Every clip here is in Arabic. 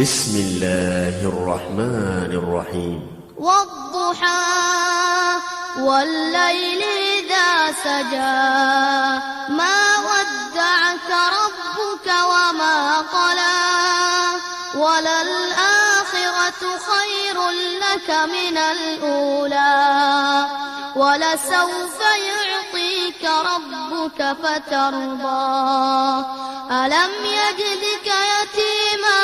بسم الله الرحمن الرحيم. والضحى والليل إذا سجى ما ودعك ربك وما قلى وللآخرة خير لك من الأولى ولسوف يعطيك ربك فترضى ألم يجدك يتيما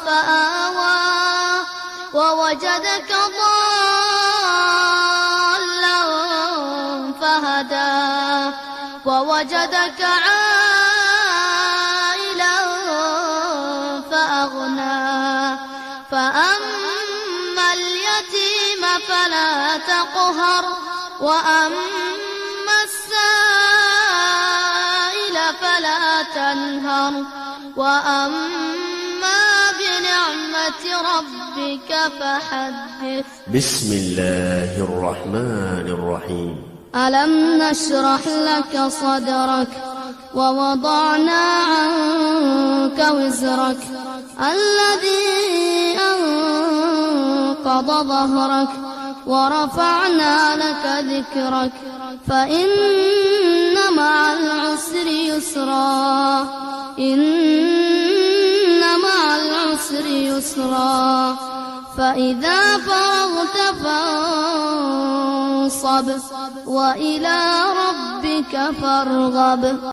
فآوى ووجدك ضالا فهدى ووجدك عائلا فأغنى فأما اليتيم فلا تقهر وأما السائل فلا تنهر وأما بنعمة ربك فحدث. بسم الله الرحمن الرحيم. ألم نشرح لك صدرك ووضعنا عنك وزرك الذي أنقض ظهرك ورفعنا لك ذكرك فإن مع العسر يسرا إن مع العسر يسرا فإذا فرغت فانصب وإلى ربك فارغب.